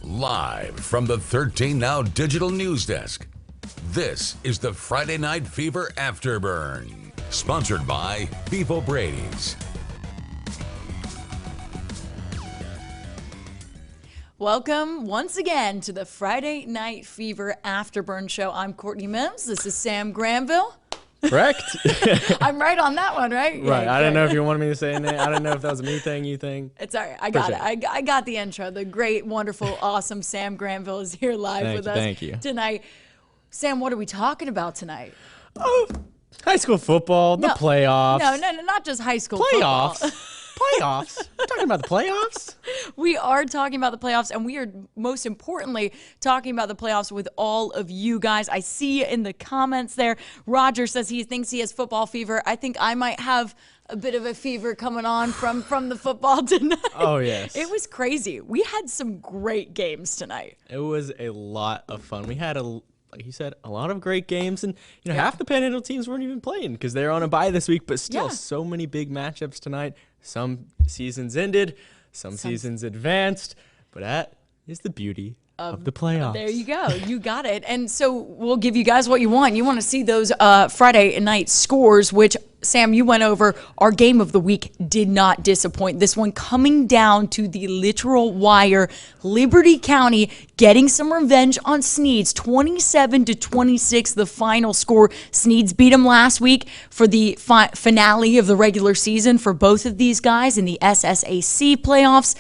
Live from the 13 Now Digital News Desk, this is the Friday Night Fever Afterburn, sponsored by Beef O'Brady's. Welcome once again to the Friday Night Fever Afterburn show. I'm Courtney Mims. This is Sam Granville. Correct. I'm right on that one, right? Right. Yeah, I didn't know if you wanted me to say anything. I didn't know if that was a me thing, you thing. It's all right. I got it. I got the intro. The great, wonderful, awesome Sam Granville is here live with us tonight. Sam, what are we talking about tonight? Oh, high school football, the playoffs. No, not just high school playoffs. football. Playoffs? We're talking about the playoffs? We are talking about the playoffs, and we are most importantly talking about the playoffs with all of you guys. I see in the comments there, Roger says he thinks he has football fever. I think I might have a bit of a fever coming on from the football tonight. Oh, yes. It was crazy. We had some great games tonight. It was a lot of fun. We had like you said, a lot of great games, and half the Panhandle teams weren't even playing because they're on a bye this week, but still so many big matchups tonight. Some seasons ended, some seasons advanced, but that is the beauty of the playoffs. There you go. You got it. And so we'll give you guys what you want. You want to see those Friday night scores, which, Sam, you went over. Our game of the week did not disappoint. This one coming down to the literal wire. Liberty County getting some revenge on SNEADS. 27-26, the final score. SNEADS beat them last week for the finale of the regular season for both of these guys in the FHSAA Playoffs.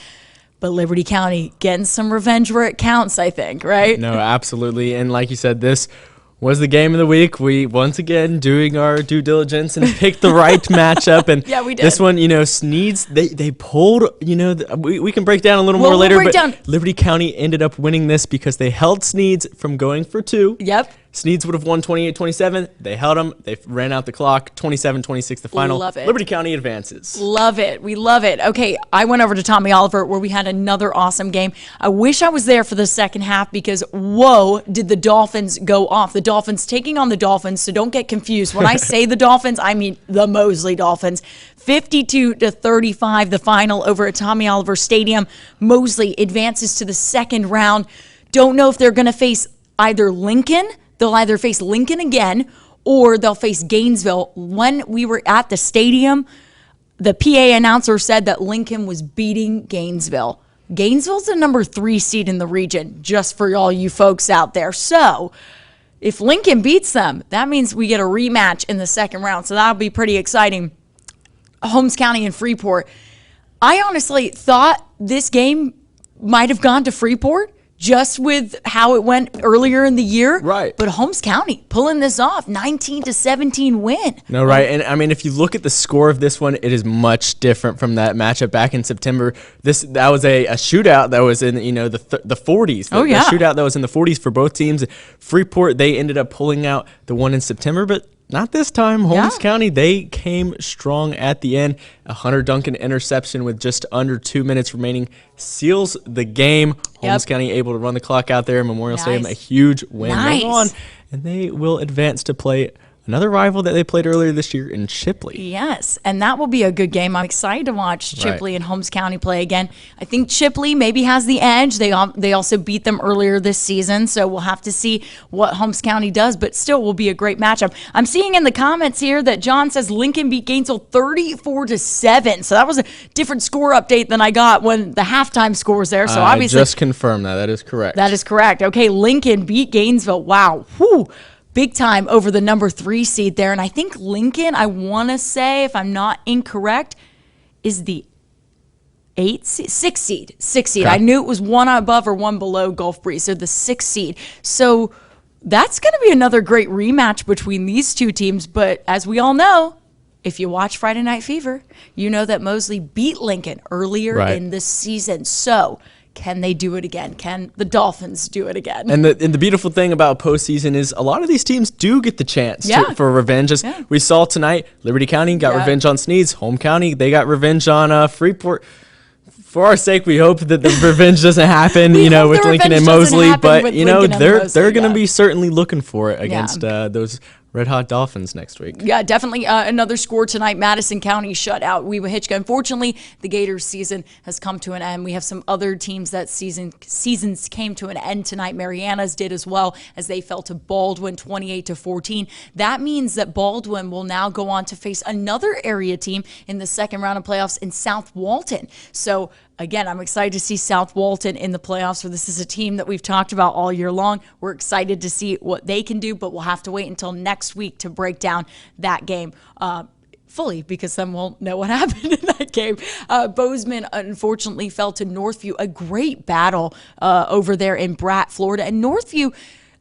But Liberty County getting some revenge where it counts, I think, right? No, absolutely. And like you said, this was the game of the week. We, once again, doing our due diligence and picked the right matchup. And yeah, we did. This one, SNEADS, they pulled, we can break down a little more later. But Liberty County ended up winning this because they held SNEADS from going for two. Yep. SNEADS would have won 28-27. They held them. They ran out the clock. 27-26, the final. Love it. Liberty County advances. Love it. We love it. Okay, I went over to Tommy Oliver where we had another awesome game. I wish I was there for the second half because, whoa, did the Dolphins go off. The Dolphins taking on the Dolphins, so don't get confused. When I say the Dolphins, I mean the MOSLEY Dolphins. 52-35, the final over at Tommy Oliver Stadium. MOSLEY advances to the second round. Don't know if they're going to face either Lincoln. They'll either face Lincoln again or they'll face Gainesville. When we were at the stadium, the PA announcer said that Lincoln was beating Gainesville. Gainesville's the number 3 seed in the region, just for all you folks out there. So if Lincoln beats them, that means we get a rematch in the second round. So that'll be pretty exciting. Holmes County and Freeport. I honestly thought this game might have gone to Freeport, just with how it went earlier in the year. Right. But Holmes County pulling this off, 19-17 win. No, right. And I mean, if you look at the score of this one, it is much different from that matchup back in September. That was a shootout that was in, the 40s. The shootout that was in the 40s for both teams. Freeport, they ended up pulling out the one in September, but not this time. Holmes County, they came strong at the end. A Hunter Duncan interception with just under 2 minutes remaining seals the game. Holmes County able to run the clock out there. Memorial Stadium, a huge win. On, and they will advance to play another rival that they played earlier this year in Chipley. Yes, and that will be a good game. I'm excited to watch Chipley and Holmes County play again. I think Chipley maybe has the edge. They also beat them earlier this season, so we'll have to see what Holmes County does, but still will be a great matchup. I'm seeing in the comments here that John says Lincoln beat Gainesville 34-7, so that was a different score update than I got when the halftime score was there. So obviously, I just confirmed that. That is correct. That is correct. Okay, Lincoln beat Gainesville. Wow. Whew. Big time over the number 3 seed there. And I think Lincoln, I want to say, if I'm not incorrect, is the 6th seed. Okay. I knew it was one above or one below Gulf Breeze, so the 6th seed. So that's going to be another great rematch between these two teams. But as we all know, if you watch Friday Night Fever, you know that MOSLEY beat Lincoln earlier in this season. So can they do it again? Can the Dolphins do it again? And the beautiful thing about postseason is a lot of these teams do get the chance for revenge. As we saw tonight, Liberty County got revenge on SNEADS. Holmes County, they got revenge on Freeport. For our sake, we hope that the revenge doesn't happen, with Lincoln and MOSLEY. But, they're going to be certainly looking for it against those Red Hot Dolphins next week. Yeah, definitely another score tonight. Madison County shut out Wewa Hitchcock. Unfortunately, the Gators season has come to an end. We have some other teams that seasons came to an end tonight. Mariana's did as well, as they fell to Baldwin 28-14. That means that Baldwin will now go on to face another area team in the second round of playoffs in South Walton. So again, I'm excited to see South Walton in the playoffs. So this is a team that we've talked about all year long. We're excited to see what they can do, but we'll have to wait until next week to break down that game fully, because then we'll know what happened in that game. Bozeman, unfortunately, fell to Northview. A great battle over there in Bratt, Florida. And Northview,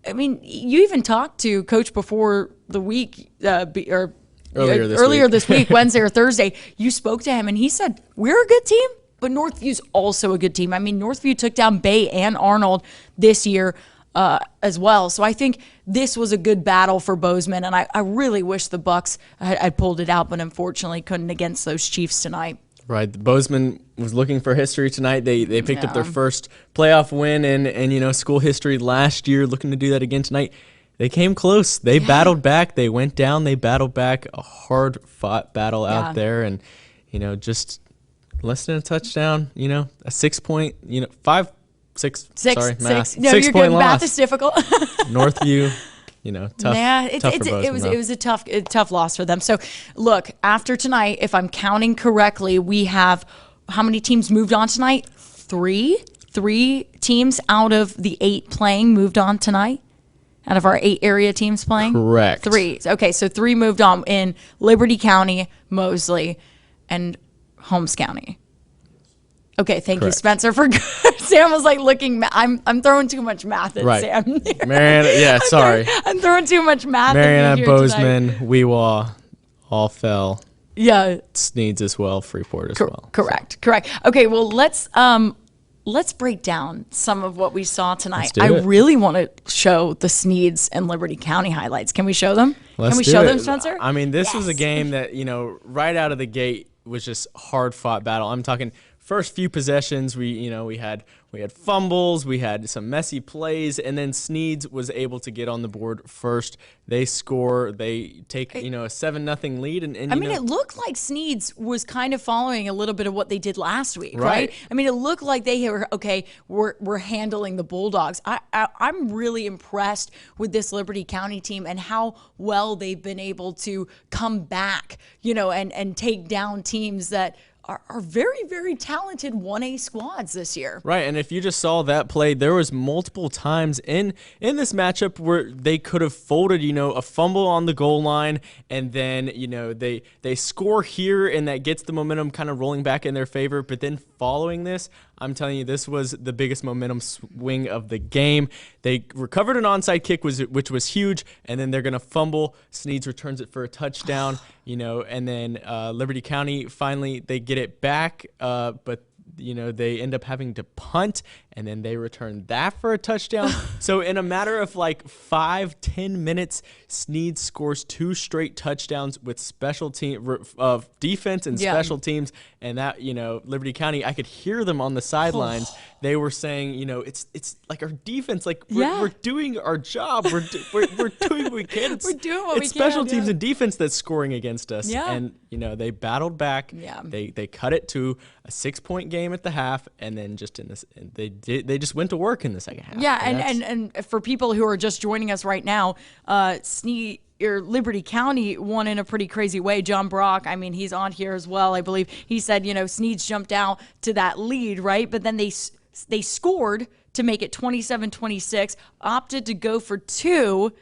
I mean, you even talked to Coach before the week, earlier this week, Wednesday or Thursday. You spoke to him, and he said, we're a good team, but Northview's also a good team. I mean, Northview took down Bay and Arnold this year as well. So I think this was a good battle for Bozeman, and I really wish the Bucks had pulled it out, but unfortunately couldn't against those Chiefs tonight. Right, Bozeman was looking for history tonight. They picked up their first playoff win in school history last year, looking to do that again tonight. They came close. They battled back. They went down. They battled back. A hard-fought battle out there, and just less than a touchdown. A 6 point. Math. No, 6 you're point good. loss. Math is difficult. Tough. Yeah, tough for Bozeman, it was a tough loss for them. So, look, after tonight, if I'm counting correctly, we have how many teams moved on tonight? Three teams out of the 8 playing moved on tonight. Out of our 8 area teams playing? Correct. 3. Okay, so 3 moved on in Liberty County, Mosley, and Holmes County. Okay, thank you, Spencer. Sam was like looking. I'm throwing too much math at Sam. Mariana, sorry. I'm throwing too much math. Mariana, Bozeman, Weewa, all fell. Yeah. SNEADS as well. Freeport as well. Correct. Okay, well let's break down some of what we saw tonight. I really want to show the SNEADS and Liberty County highlights. Can we show them? Can we show them, Spencer? I mean, this was a game that right out of the gate was just hard fought battle. I'm talking. First few possessions, we had fumbles, we had some messy plays, and then SNEADS was able to get on the board first. They score, they take a 7-0 lead, and I mean, it looked like SNEADS was kind of following a little bit of what they did last week, right? I mean, it looked like they were we're handling the Bulldogs. I'm really impressed with this Liberty County team and how well they've been able to come back, and take down teams that are very, very talented 1A squads this year. Right, and if you just saw that play, there was multiple times in this matchup where they could have folded, a fumble on the goal line, and then, they score here, and that gets the momentum kind of rolling back in their favor. But then following this, I'm telling you, this was the biggest momentum swing of the game. They recovered an onside kick, which was huge, and then they're going to fumble. SNEADS returns it for a touchdown, and then Liberty County, finally, they get it back, but they end up having to punt, and then they return that for a touchdown. So in a matter of like 5-10 minutes, SNEADS scores 2 straight touchdowns with special team of defense and special teams. And that, Liberty County, I could hear them on the sidelines. They were saying, it's like our defense, like we're doing our job. We're doing what we can. We're doing what we can. It's special teams and defense that's scoring against us. Yeah. And they battled back. Yeah. They cut it to a 6-point game at the half, and then just they just went to work in the second half. Yeah, and for people who are just joining us right now, Liberty County won in a pretty crazy way. John Brock, I mean, he's on here as well, I believe. He said, SNEADS jumped out to that lead, right? But then they scored to make it 27-26, opted to go for 2,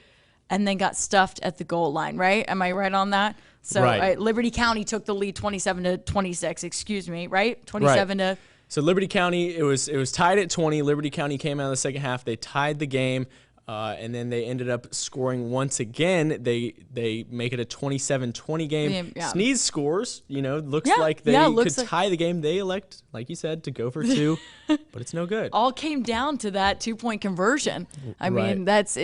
and then got stuffed at the goal line, right? Am I right on that? So Liberty County took the lead 27-26, excuse me, right? 27 to... So Liberty County, it was tied at 20. Liberty County came out of the second half. They tied the game, and then they ended up scoring once again. They make it a 27-20 game. Yeah. SNEADS scores. Looks like they could tie the game. They elect, like you said, to go for 2, but it's no good. All came down to that 2-point conversion. I mean, that's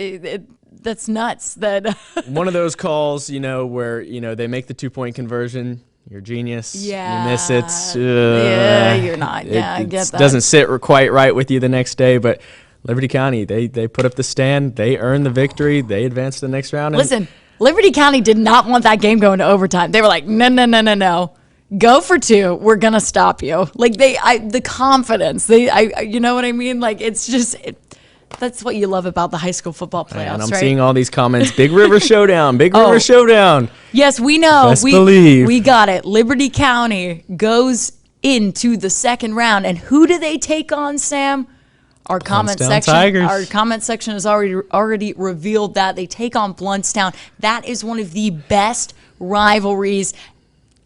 that's nuts. That one of those calls, where they make the 2-point conversion. You're a genius. Yeah. You miss it. Yeah, you're not. Yeah, I get that. It doesn't sit quite right with you the next day, but Liberty County, they put up the stand. They earned the victory. They advanced to the next round. Listen, Liberty County did not want that game going to overtime. They were like, no. Go for 2. We're going to stop you. Like the confidence, you know what I mean? Like it's just, that's what you love about the high school football playoffs, and I'm right? seeing all these comments. Big River Showdown. Big River Showdown. Yes, we know. Best believe. We got it. Liberty County goes into the second round. And who do they take on, Sam? Our comment section. Tigers. Our comment section has already revealed that they take on Blountstown. That is one of the best rivalries,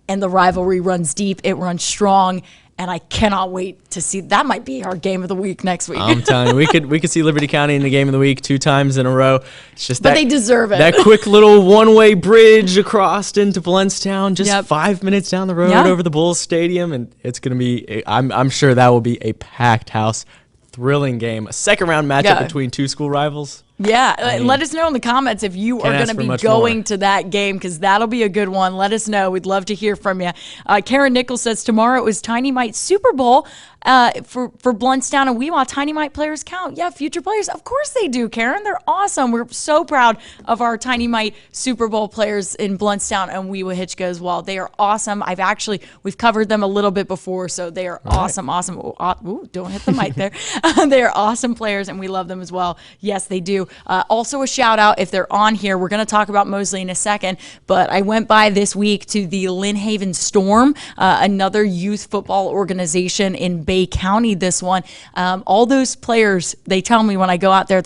and the rivalry runs deep. It runs strong. And I cannot wait to see. That might be our game of the week next week. I'm telling you, we could see Liberty County in the game of the week 2 times in a row. It's just but they deserve it. That quick little one-way bridge across into Blountstown, just 5 minutes down the road over the Bulls Stadium, and it's going to be. I'm sure that will be a packed house, thrilling game. A second round matchup between 2 school rivals. Yeah, let us know in the comments if you are going to be going to that game, because that'll be a good one. Let us know. We'd love to hear from you. Karen Nichols says tomorrow is Tiny Mite Super Bowl for Blountstown and Weewa. Tiny Mite players count. Yeah, future players. Of course they do, Karen. They're awesome. We're so proud of our Tiny Mite Super Bowl players in Blountstown and Weewa Hitchcock as well. They are awesome. We've covered them a little bit before, so they are awesome. Ooh, don't hit the mic there. They are awesome players, and we love them as well. Yes, they do. Also a shout out if they're on here. We're going to talk about Mosley in a second, but I went by this week to the Lynn Haven Storm, another youth football organization in Bay County. This one, all those players, they tell me when I go out there,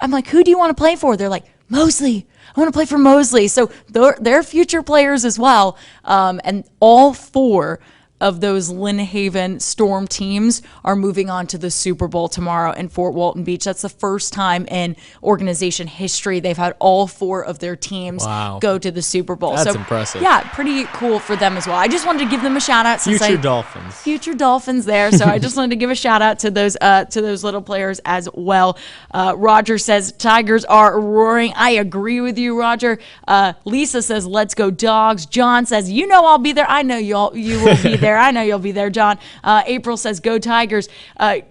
I'm like, who do you want to play for? They're like, Mosley. I want to play for Mosley. So they're future players as well, and all 4 of those Lynn Haven Storm teams are moving on to the Super Bowl tomorrow in Fort Walton Beach. That's the first time in organization history they've had all 4 of their teams go to the Super Bowl. That's impressive. Yeah, pretty cool for them as well. I just wanted to give them a shout out. Future Dolphins there. So I just wanted to give a shout out to those little players as well. Roger says Tigers are roaring. I agree with you, Roger. Lisa says let's go Dogs. John says I'll be there. I know you will be there. I know you'll be there, John. April says, go Tigers.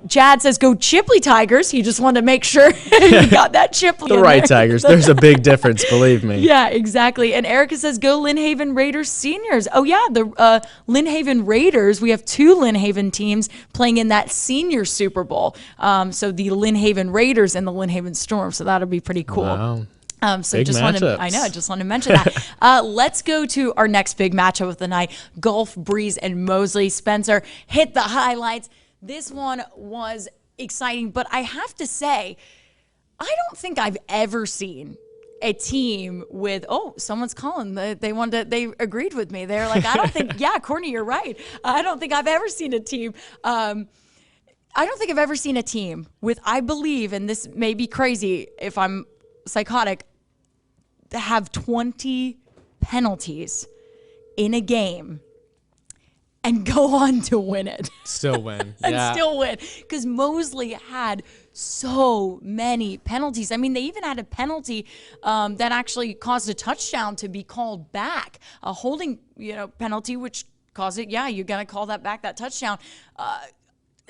Chad says, go Chipley Tigers. He just wanted to make sure you got that Chipley. The right Tigers. There's a big difference, believe me. Yeah, exactly. And Erica says, go Lynn Haven Raiders seniors. Oh, yeah, the Lynn Haven Raiders. We have 2 Lynn Haven teams playing in that senior Super Bowl. So the Lynn Haven Raiders and the Lynn Haven Storm. So that'll be pretty cool. Wow. So big just matchups. just wanted to mention that. Let's go to our next big matchup of the night: Gulf Breeze and Mosley. Spencer, hit the highlights. This one was exciting, but I have to say, I don't think I've ever seen a team with someone's calling. They agreed with me. They're like, I don't think. Yeah, Courtney, you're right. I don't think I've ever seen a team. I don't think I've ever seen a team with. I believe, and this may be crazy if I'm psychotic, to have 20 penalties in a game and go on to win it. Still win. Still win. Because Mosley had so many penalties. I mean, they even had a penalty that actually caused a touchdown to be called back. A holding penalty, which caused it, you're going to call that back, that touchdown.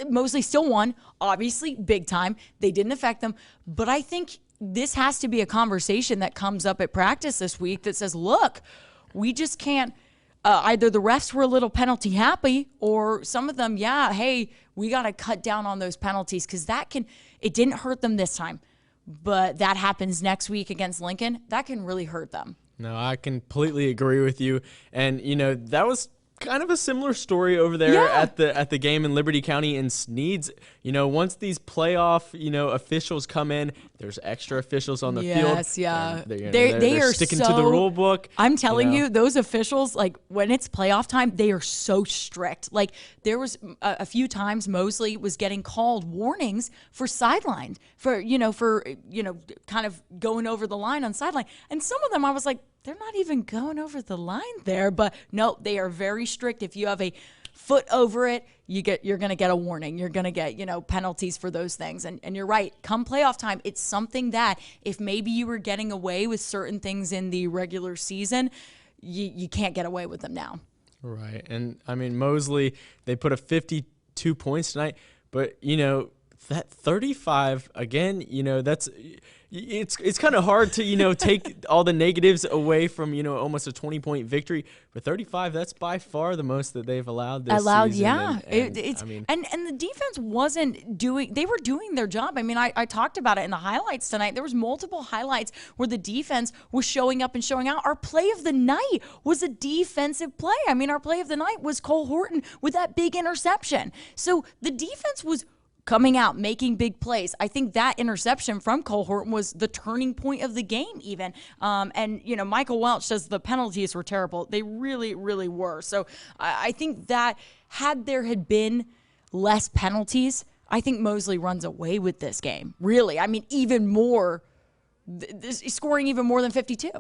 Mosley still won, obviously, big time. They didn't affect them. But I think this has to be a conversation that comes up at practice this week that says, look, we just can't, either the refs were a little penalty happy, or some of them, hey, we got to cut down on those penalties, because it didn't hurt them this time, but that happens next week against Lincoln. That can really hurt them. No, I completely agree with you. And, that was kind of a similar story over there at the game in Liberty County and SNEADS. Once these playoff officials come in, there's extra officials on the field. Yes, yeah. They're sticking to the rule book. I'm telling you, those officials, like when it's playoff time, they are so strict. Like there was a few times Mosley was getting called warnings for sideline, for kind of going over the line on sideline, and some of them I was like, they're not even going over the line there. But no, they are very strict. If you have a foot over it, you're going to get a warning. You're going to get, penalties for those things. And you're right. Come playoff time, it's something that if maybe you were getting away with certain things in the regular season, you can't get away with them now. Right. And I mean, Mosley, they put up 52 points tonight, but that 35 again, it's kind of hard to, take all the negatives away from, almost a 20-point victory. But 35, that's by far the most that they've allowed this season. Yeah. And the defense wasn't they were doing their job. I mean, I talked about it in the highlights tonight. There was multiple highlights where the defense was showing up and showing out. Our play of the night was a defensive play. I mean, our play of the night was Cole Horton with that big interception. So the defense was coming out, making big plays. I think that interception from Cole Horton was the turning point of the game even. And, Michael Welch says the penalties were terrible. They really, really were. So I think that had been less penalties, I think Mosley runs away with this game. Really. I mean, even more, scoring even more than 52.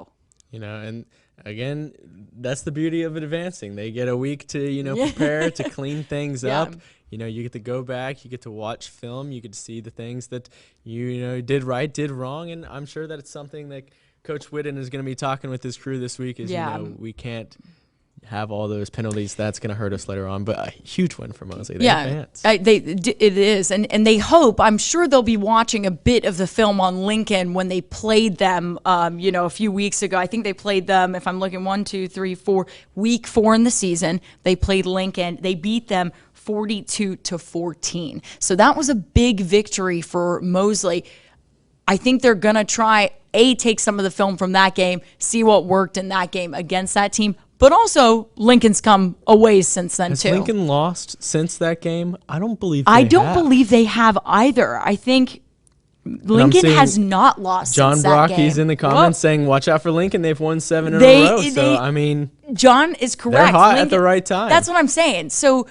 And again, that's the beauty of it advancing. They get a week to, prepare, to clean things up. You get to go back, you get to watch film, you get to see the things that you did right, did wrong, and I'm sure that it's something that Coach Whitten is going to be talking with his crew this week is, we can't have all those penalties. That's going to hurt us later on, but a huge win for Mosley. It is, and they hope, I'm sure they'll be watching a bit of the film on Lincoln when they played them, a few weeks ago. I think they played them, if I'm looking, 1, 2, 3, 4, week 4 in the season. They played Lincoln. They beat them 42-14. So that was a big victory for Mosley. I think they're going to try, take some of the film from that game, see what worked in that game against that team. But also, Lincoln's come a ways since then, Has too. Lincoln lost since that game? I don't believe they have either. I think Lincoln has not lost John since that game. Brocky's in the comments saying, watch out for Lincoln. They've won 7 in a row. So, John is correct. They're hot at the right time. That's what I'm saying. So,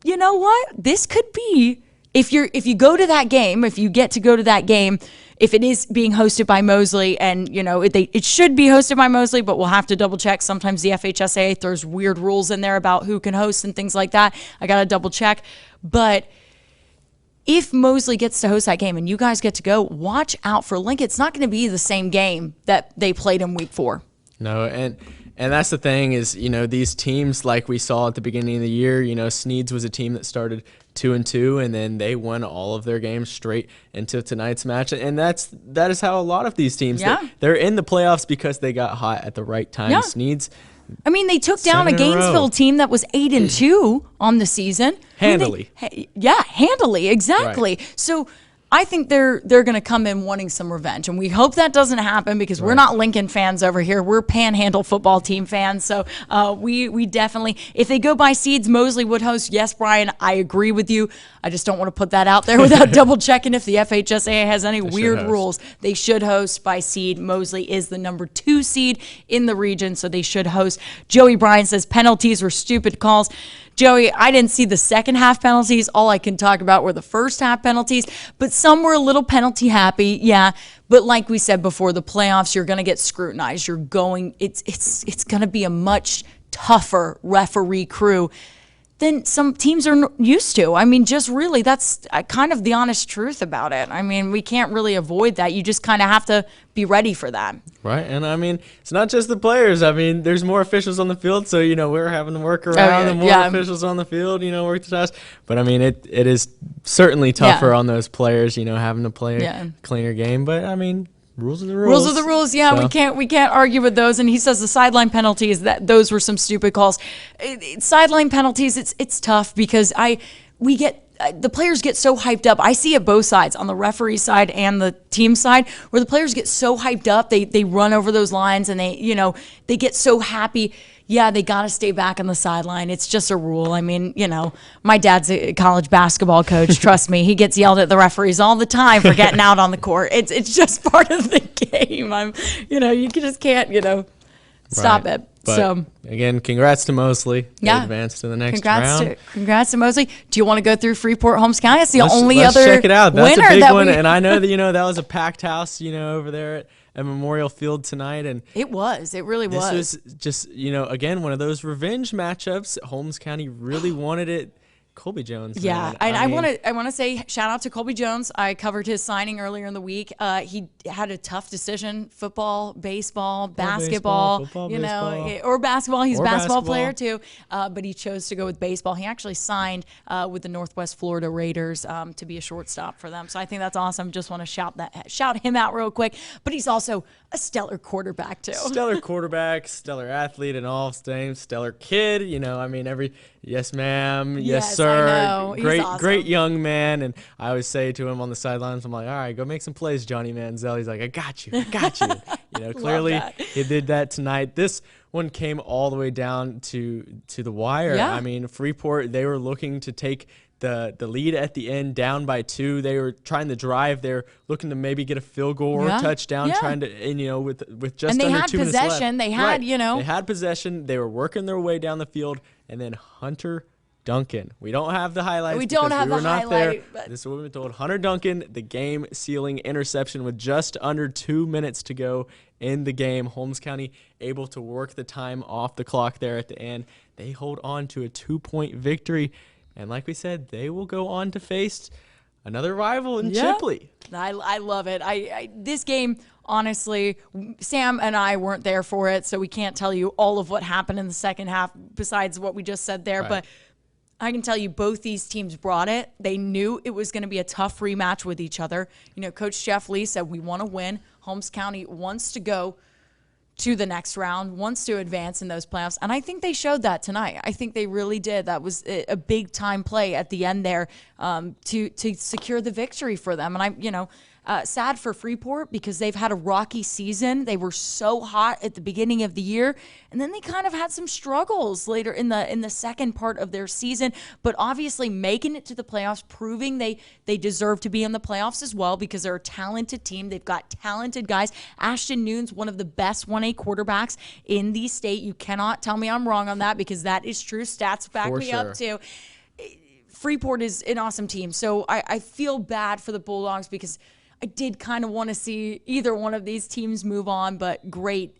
you know what? This could be, if you go to that game, if you get to go to that game, if it is being hosted by Mosley, and it should be hosted by Mosley, but we'll have to double check. Sometimes the FHSAA throws weird rules in there about who can host and things like that. I got to double check. But if Mosley gets to host that game and you guys get to go, watch out for Lincoln. It's not going to be the same game that they played in week 4. No, and that's the thing is, these teams, like we saw at the beginning of the year, SNEADS was a team that started 2-2, and then they won all of their games straight into tonight's match. And that is how a lot of these teams, they're in the playoffs because they got hot at the right time. Yeah. SNEADS, I mean, they took down a Gainesville team that was 8-2 on the season. Handily. Handily, exactly. Right. So I think they're going to come in wanting some revenge, and we hope that doesn't happen because we're not Lincoln fans over here. We're Panhandle football team fans, so we definitely, if they go by seeds, Mosley would host. Yes, Brian, I agree with you. I just don't want to put that out there without double checking if the FHSAA has any weird rules. They should host by seed. Mosley is the number 2 seed in the region, so they should host. Joey Bryan says penalties were stupid calls. Joey, I didn't see the second half penalties. All I can talk about were the first half penalties, but some were a little penalty happy. Yeah. But like we said before, the playoffs, you're going to get scrutinized. It's going to be a much tougher referee crew than some teams are used to. I mean, just really, that's kind of the honest truth about it. I mean, we can't really avoid that. You just kind of have to be ready for that. Right, and I mean, it's not just the players. I mean, there's more officials on the field, so, we're having to work around the more officials on the field, work the task. But, I mean, it is certainly tougher on those players, having to play a cleaner game. But, I mean, rules are the rules. Rules are the rules. Yeah, so. we can't argue with those. And he says the sideline penalties, those were some stupid calls. Sideline penalties, it's tough because the players get so hyped up. I see it both sides, on the referee side and the team side, where the players get so hyped up, they run over those lines and they get so happy. Yeah, they got to stay back on the sideline. It's just a rule. I mean, my dad's a college basketball coach. Trust me, he gets yelled at the referees all the time for getting out on the court. It's just part of the game. You just can't, stop it. But so again, congrats to Mosley. They advanced to the next round. Congrats to Mosley. Do you want to go through Freeport, Holmes County? That's the only let's other check it out. That's winner a big that one, and I know that that was a packed house, over there at Memorial Field tonight, and it really was. This was just again one of those revenge matchups. Holmes County really wanted it. Colby Jones. Yeah, man. and I want to say shout out to Colby Jones. I covered his signing earlier in the week. He had a tough decision: football, baseball, basketball. Football, you know, baseball. or basketball. He's a Or basketball basketball. player too, but he chose to go with baseball. He actually signed with the Northwest Florida Raiders to be a shortstop for them. So I think that's awesome. Just want to shout him out real quick. But he's also a stellar quarterback too. Stellar quarterback, stellar athlete, and all same stellar kid. You know, I mean, yes, ma'am, yes, sir. I know. He's Great, awesome. great young man. And I always say to him on the sidelines, I'm like, all right, go make some plays, Johnny Manziel. He's like, I got you. You know, clearly he did that tonight. This one came all the way down to the wire. Yeah. I mean, Freeport, they were looking to take the lead at the end, down by 2. They were trying to drive. They're looking to maybe get a field goal or a touchdown, trying to, and you know, with just under 2 minutes left. And they had possession. They had possession. They were working their way down the field, and then Hunter Duncan. We don't have the highlights. We don't have we were the not highlight. there. This is what we've been told. Hunter Duncan, the game-sealing interception with just under 2 minutes to go in the game. Holmes County able to work the time off the clock there at the end. They hold on to a 2-point victory. And like we said, they will go on to face another rival in Chipley. I love it. This game, honestly, Sam and I weren't there for it, so we can't tell you all of what happened in the second half besides what we just said there. Right. But I can tell you both these teams brought it. They knew it was going to be a tough rematch with each other. You know, Coach Jeff Lee said, we want to win. Holmes County wants to go to the next round, wants to advance in those playoffs. And I think they showed that tonight. I think they really did. That was a big time play at the end there to secure the victory for them. And sad for Freeport because they've had a rocky season. They were so hot at the beginning of the year, and then they kind of had some struggles later in the second part of their season. But obviously making it to the playoffs, proving they deserve to be in the playoffs as well because they're a talented team. They've got talented guys. Ashton Noon's one of the best 1A quarterbacks in the state. You cannot tell me I'm wrong on that because that is true. Stats back me up too. Freeport is an awesome team. So I feel bad for the Bulldogs because I did kind of want to see either one of these teams move on, but great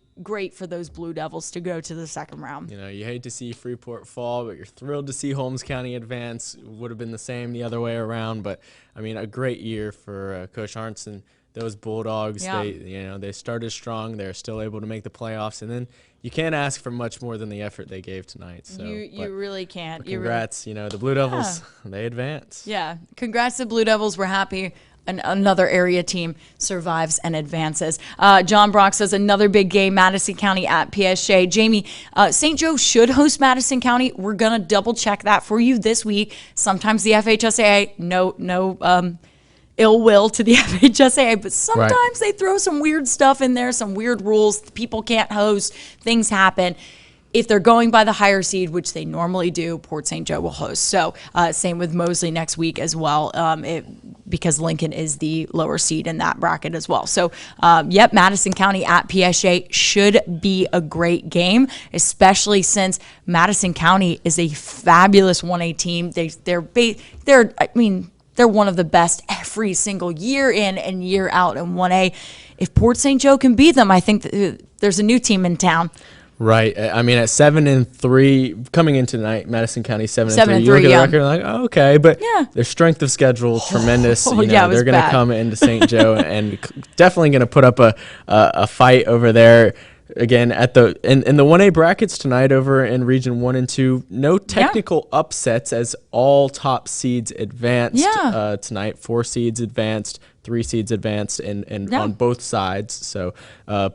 for those Blue Devils to go to the second round. You know, you hate to see Freeport fall, but you're thrilled to see Holmes County advance. Would have been the same the other way around, but I mean, a great year for Coach Arntzen. Those Bulldogs, they started strong. They're still able to make the playoffs, and then you can't ask for much more than the effort they gave tonight. So you really can't. Congrats, the Blue Devils, they advance. Yeah, congrats to Blue Devils. We're happy. Another area team survives and advances. John Brock says another big game, Madison County at PSJ. Jamie, St. Joe should host Madison County. We're going to double check that for you this week. Sometimes the FHSAA, no ill will to the FHSAA, but sometimes they throw some weird stuff in there, some weird rules. People can't host. Things happen. If they're going by the higher seed, which they normally do, Port St. Joe will host. So same with Mosley next week as well, because Lincoln is the lower seed in that bracket as well. So, Madison County at PSJ should be a great game, especially since Madison County is a fabulous 1A team. They're one of the best every single year in and year out in 1A. If Port St. Joe can beat them, I think there's a new team in town. Right. I mean, at 7-3 coming into tonight, Madison County 7-3. You look at the record and like, oh, okay, but their strength of schedule tremendous. They're going to come into St. Joe and definitely going to put up a fight over there. Again, in the 1A brackets tonight over in Region 1 and 2, no technical upsets as all top seeds advanced tonight. 4 seeds advanced, 3 seeds advanced, and on both sides. So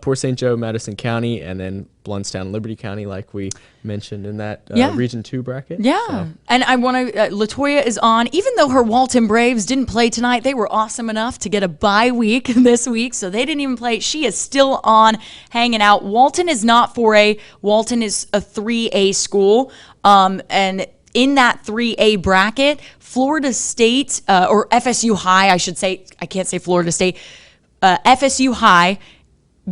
Port St. Joe, Madison County, and then Bluntstown, Liberty County, like we mentioned in that Region 2 bracket. Yeah. So. And I want to, Latoya is on. Even though her Walton Braves didn't play tonight, they were awesome enough to get a bye week this week, so they didn't even play. She is still on, hanging out. Walton is not 4A. Walton is a 3A school. And in that 3A bracket, Florida State, or FSU High, I should say, I can't say Florida State, FSU High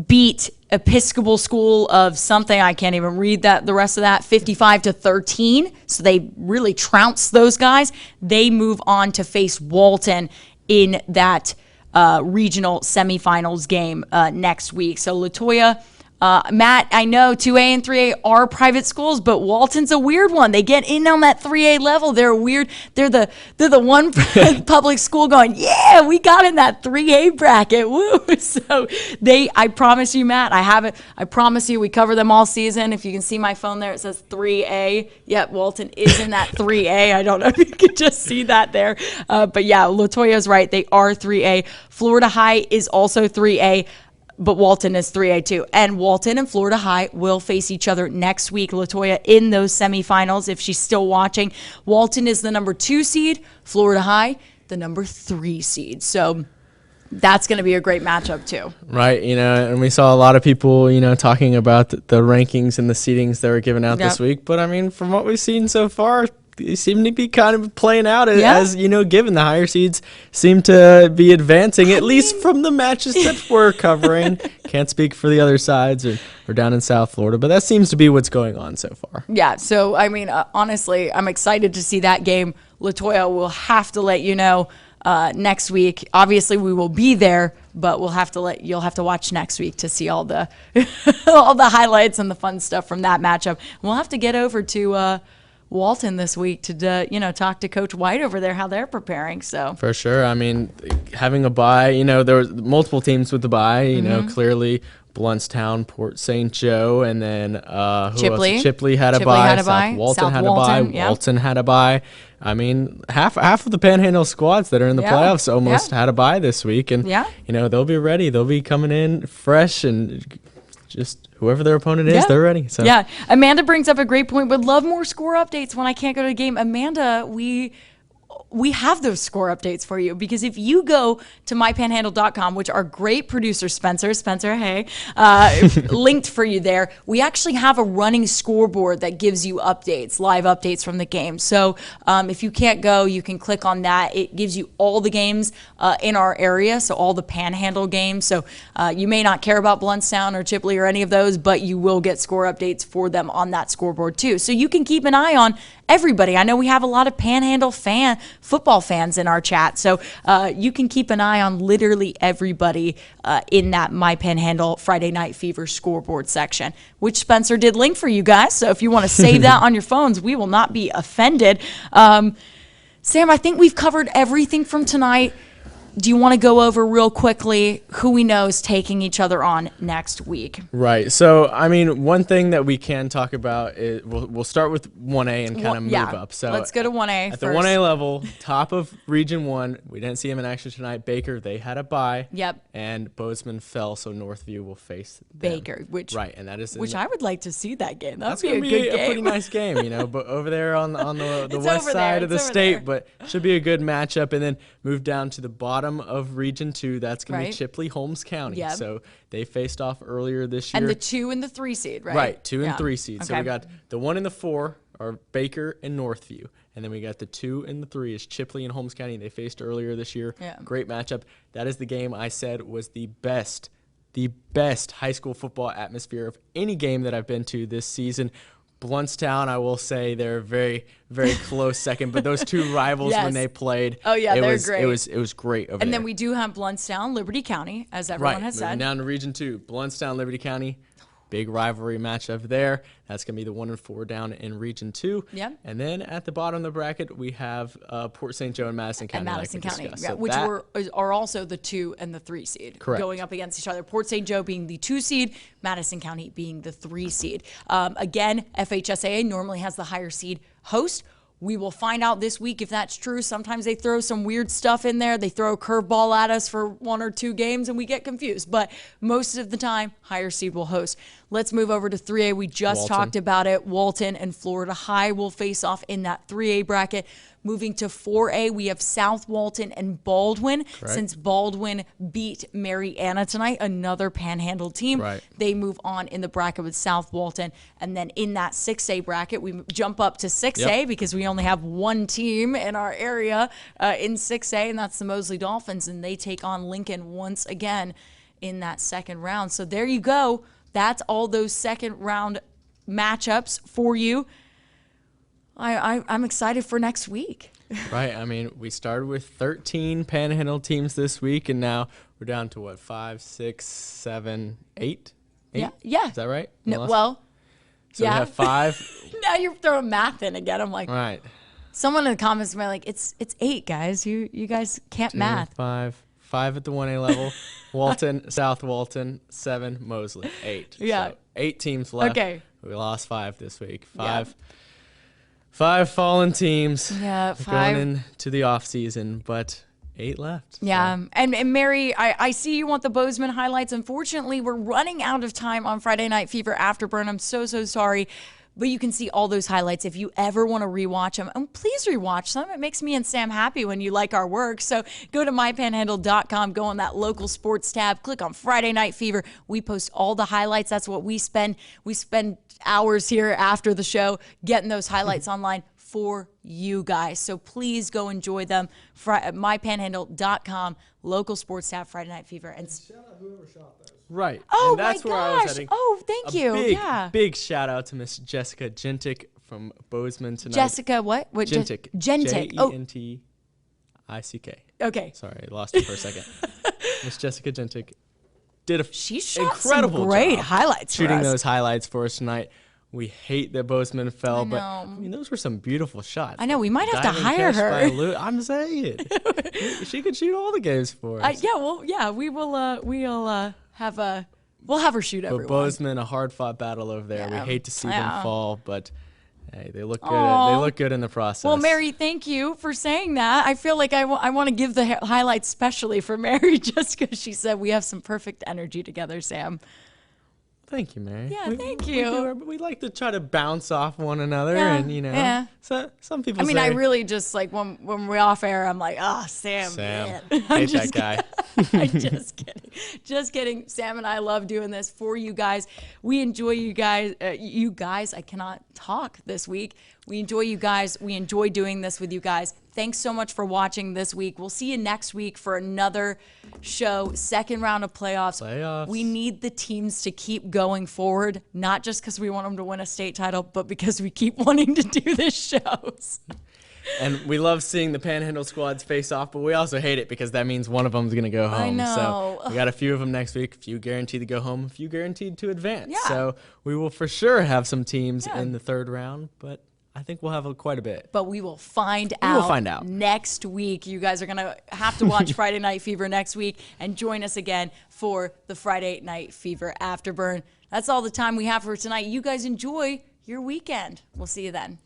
beat Episcopal School of something, I can't even read the rest of that, 55-13. So they really trounced those guys. They move on to face Walton in that regional semifinals game next week. So Latoya, Matt, I know 2A and 3A are private schools, but Walton's a weird one. They get in on that 3A level. They're weird. They're the one public school going, yeah, we got in that 3A bracket. Woo! So I promise you, Matt, I promise you, we cover them all season. If you can see my phone there, it says 3A. Yep, Walton is in that 3A. I don't know if you can just see that there. But yeah, Latoya's right. They are 3A. Florida High is also 3A. But Walton is 3A too. And Walton and Florida High will face each other next week. Latoya in those semifinals, if she's still watching. Walton is the number 2 seed. Florida High, the number 3 seed. So that's going to be a great matchup too. Right. And we saw a lot of people, talking about the rankings and the seedings that were given out this week. But, I mean, from what we've seen so far, they seem to be kind of playing out as, given the higher seeds seem to be advancing, at least from the matches that we're covering. Can't speak for the other sides or down in South Florida, but that seems to be what's going on so far. Yeah, so, I mean, honestly, I'm excited to see that game. Latoya will have to let you know next week. Obviously, we will be there, but you'll have to watch next week to see all the all the highlights and the fun stuff from that matchup. We'll have to get over to Walton this week to talk to Coach White over there how they're preparing. So for sure, I mean, having a bye, there was multiple teams with the bye. Clearly Bluntstown, Port St. Joe, and then Chipley. Chipley had a bye. South Walton had a bye. Walton had a bye. I mean, half of the Panhandle squads that are in the playoffs almost had a bye this week, and they'll be ready. They'll be coming in fresh and just whoever their opponent is, they're ready. So Amanda brings up a great point. Would love more score updates when I can't go to the game. Amanda, we have those score updates for you, because if you go to mypanhandle.com, which our great producer Spencer, hey, linked for you there, we actually have a running scoreboard that gives you updates, live updates from the game. So if you can't go, you can click on that. It gives you all the games in our area, so all the Panhandle games. So you may not care about Bluntstown or Chipley or any of those, but you will get score updates for them on that scoreboard too. So you can keep an eye on everybody. I know we have a lot of Panhandle football fans in our chat, so you can keep an eye on literally everybody in that My Panhandle Friday Night Fever scoreboard section, which Spencer did link for you guys. So if you want to save that on your phones, we will not be offended. Sam, I think we've covered everything from tonight. Do you want to go over real quickly who we know is taking each other on next week? Right. So, I mean, one thing that we can talk about is we'll start with 1A and kind of move up. So let's go to 1A At the 1A level, top of Region 1, we didn't see him in action tonight. Baker, they had a bye. Yep. And Bozeman fell, so Northview will face them. Baker, which I would like to see that game. That's be a good game. A pretty nice game, but over there on the west side of the state, but should be a good matchup. And then move down to the bottom of Region 2. That's going to be Chipley, Holmes County. Yep. So they faced off earlier this year. And the 2 and the 3 seed, right? Right, 2 and 3 seed. Okay. So we got the 1 and the 4 are Baker and Northview. And then we got the 2 and the 3 is Chipley and Holmes County. They faced earlier this year. Yeah. Great matchup. That is the game I said was the best high school football atmosphere of any game that I've been to this season. Bluntstown, I will say, they're very, very close second. But those two rivals when they played, they're great. It was great over there. And then we do have Bluntstown, Liberty County, as everyone has said. Moving down to Region 2, Bluntstown, Liberty County. Big rivalry matchup there. That's going to be the 1 and 4 down in Region 2. Yep. And then at the bottom of the bracket, we have Port St. Joe and Madison County. Which are also the 2 and the 3 seed. Correct. Going up against each other. Port St. Joe being the 2 seed, Madison County being the 3 seed. Again, FHSAA normally has the higher seed host. We will find out this week if that's true. Sometimes they throw some weird stuff in there. They throw a curveball at us for 1 or 2 games, and we get confused. But most of the time, higher seed will host. Let's move over to 3A. We just talked about it. Walton and Florida High will face off in that 3A bracket. Moving to 4A, we have South Walton and Baldwin. Correct. Since Baldwin beat Mariana tonight, another Panhandle team, they move on in the bracket with South Walton. And then in that 6A bracket, we jump up to 6A because we only have one team in our area in 6A, and that's the Mosley Dolphins, and they take on Lincoln once again in that second round. So there you go. That's all those second round matchups for you. I'm excited for next week. Right. I mean, we started with 13 Panhandle teams this week, and now we're down to 5, 6, 7, 8 Yeah. Yeah. Is that right? No, well, so we have 5. Now you're throwing math in again. I'm like, right. Someone in the comments were like, it's 8, guys. You guys can't 2, math. 5 at the 1A level. Walton, South Walton, 7, Mosley, 8. Yeah. So 8 teams left. Okay. We lost 5 this week. 5 fallen teams. Yeah, 5. Going into the off season, but 8 left. Yeah. So. And Mary, I see you want the Bozeman highlights. Unfortunately, we're running out of time on Friday Night Fever Afterburn. I'm so sorry. But you can see all those highlights if you ever want to rewatch them. And please rewatch them. It makes me and Sam happy when you like our work. So go to mypanhandle.com, go on that local sports tab, click on Friday Night Fever. We post all the highlights. That's what we spend. We spend hours here after the show getting those highlights online for you guys. So please go enjoy them. mypanhandle.com, local sports tab, Friday Night Fever. And shout out whoever shot those. Right. Oh, and that's my where gosh. I was heading. Oh, thank you. Big shout out to Miss Jessica Gentic from Bozeman tonight. Jessica, what? Gentic. Gentic. Gentic. Okay. Sorry, I lost it for a second. Miss Jessica Gentic did she shot incredible some great job highlights for shooting us. those highlights for us tonight. We hate that Bozeman fell, but know. I mean those were some beautiful shots. I know, we might have to Diving hire catch her. by I'm saying she could shoot all the games for us. We will. We'll have her shoot But everyone. Bozeman, a hard-fought battle over there. Yeah. We hate to see Yeah. them fall, but hey, they look good. Aw. They look good in the process. Well, Mary, thank you for saying that. I feel like I want to give the highlights specially for Mary just because she said we have some perfect energy together, Sam. Thank you, Mary. Yeah, thank you. We like to try to bounce off one another, Yeah, and yeah. So some people. I mean, say, I really just like when we're off air, I'm like, Sam. Sam, Man. hate that guy. I'm just kidding. Just kidding. Sam and I love doing this for you guys. We enjoy you guys. I cannot talk this week. We enjoy you guys. We enjoy doing this with you guys. Thanks so much for watching this week. We'll see you next week for another show, second round of playoffs. We need the teams to keep going forward, not just because we want them to win a state title, but because we keep wanting to do this shows. And we love seeing the Panhandle squads face off, but we also hate it because that means one of them is going to go home. I know. So we got a few of them next week, a few guaranteed to go home, a few guaranteed to advance. Yeah. So we will for sure have some teams in the third round, but I think we'll have quite a bit. But we will find out next week. You guys are going to have to watch Friday Night Fever next week and join us again for the Friday Night Fever Afterburn. That's all the time we have for tonight. You guys enjoy your weekend. We'll see you then.